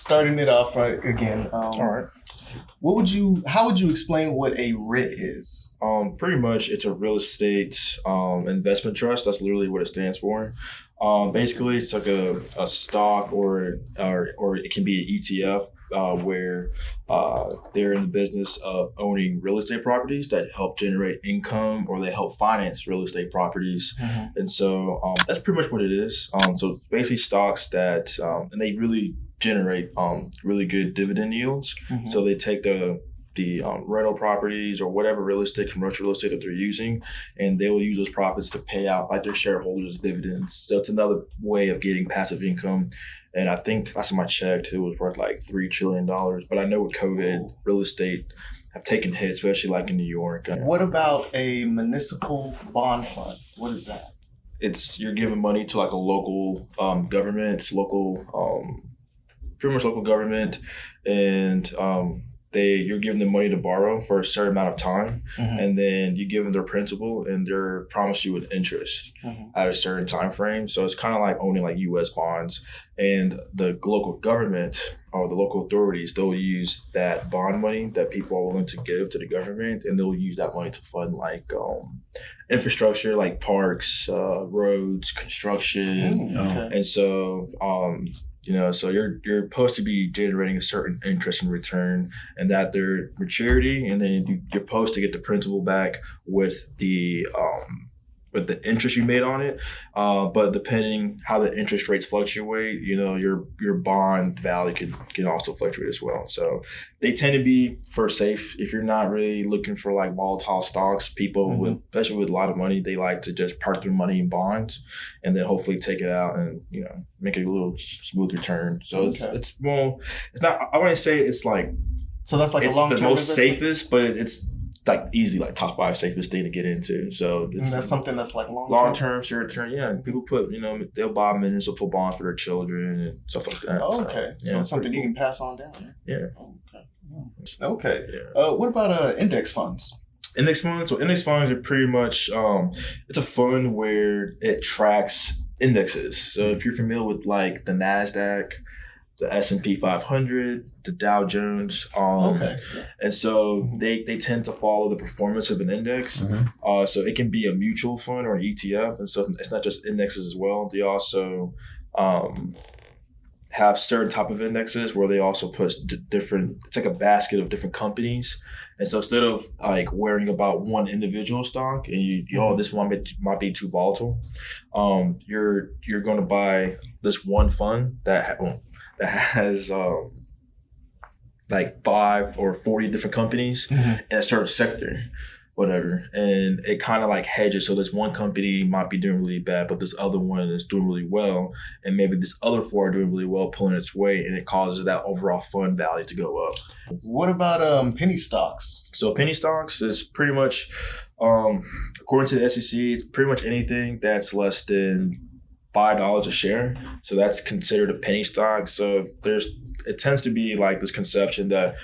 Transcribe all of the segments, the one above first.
starting it off right again. All right. How would you explain what a REIT is? Pretty much it's a real estate investment trust. That's literally what it stands for. Basically it's like a stock or it can be an ETF where they're in the business of owning real estate properties that help generate income or they help finance real estate properties. Mm-hmm. And so that's pretty much what it is. So basically stocks that and they really generate really good dividend yields. Mm-hmm. So they take the rental properties or whatever commercial real estate that they're using, and they will use those profits to pay out like their shareholders as dividends. So it's another way of getting passive income. And I think last time I checked, it was worth like $3 trillion. But I know with COVID, real estate have taken hits, especially like in New York. What about a municipal bond fund? What is that? You're giving money to like a local government, pretty much local government, and you're giving them money to borrow for a certain amount of time, Mm-hmm. and then you give them their principal, and they're promised you with interest Mm-hmm. at a certain time frame. So it's kind of like owning like U.S. bonds, and the local government or the local authorities, they'll use that bond money that people are willing to give to the government, and they'll use that money to fund like infrastructure, like parks, roads, construction, Okay. and so. So you're supposed to be generating a certain interest in return, and that their maturity, and then you're supposed to get the principal back with the interest you made on it. But depending how the interest rates fluctuate, your bond value can also fluctuate as well. So they tend to be for safe. If you're not really looking for like volatile stocks, people Mm-hmm. especially with a lot of money, they like to just park their money in bonds and then hopefully take it out and make a little smooth return. So Okay. it's not. I wouldn't say it's like So that's like it's a long-term the most investment? safest, but it's like easily like top 5 safest thing to get into. So And that's something that's like long-term? long-term, short-term. Yeah, people put they'll buy municipal bonds for their children and stuff like that. Oh, okay. So it's something pretty you can pass on down. Right? Yeah. Okay. Yeah. What about index funds? Index funds. So index funds are pretty much it's a fund where it tracks indexes. So if you're familiar with like the NASDAQ, the S&P 500, the Dow Jones, Okay. and so Mhm. they tend to follow the performance of an index. Mm-hmm. So it can be a mutual fund or an ETF, and so it's not just indexes as well. They also have certain type of indexes where they also put different. It's like a basket of different companies, and so instead of like worrying about one individual stock and this one might be too volatile, you're going to buy this one fund that has like 5 or 40 different companies Mhm. in a certain sector, whatever. And it kind of like hedges. So this one company might be doing really bad, but this other one is doing really well. And maybe this other 4 are doing really well, pulling its weight, and it causes that overall fund value to go up. What about penny stocks? So penny stocks is pretty much, according to the SEC, it's pretty much anything that's less than $5 a share. So that's considered a penny stock. So it tends to be like this conception that,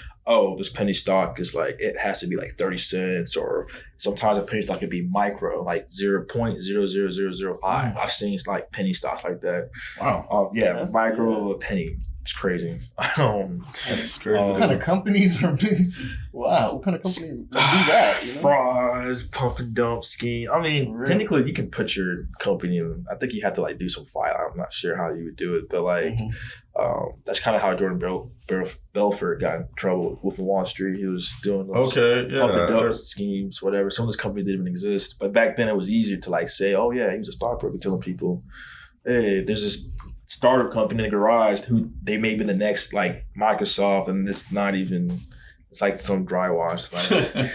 this penny stock is like, it has to be like 30 cents, or sometimes a penny stock could be micro, like 0.00005. I've seen like penny stocks like that. Wow. That's- Micro of a penny. It's crazy. That's crazy. What kind of companies are being... Wow, what kind of company would do that? Fraud, pump and dump scheme. I mean, Really? technically you can put your company in. I think you have to like do some filing. I'm not sure how you would do it, but like that's kind of how Jordan Belfort got in trouble with Wall Street. He was doing those pump and dump schemes, whatever. Some of those companies didn't even exist, but back then it was easier to like say, "Oh yeah, he was a stockbroker," telling people, "Hey, there's this startup company in the garage who they may be the next like Microsoft," and it's not even. It's like some dry wash. It's like,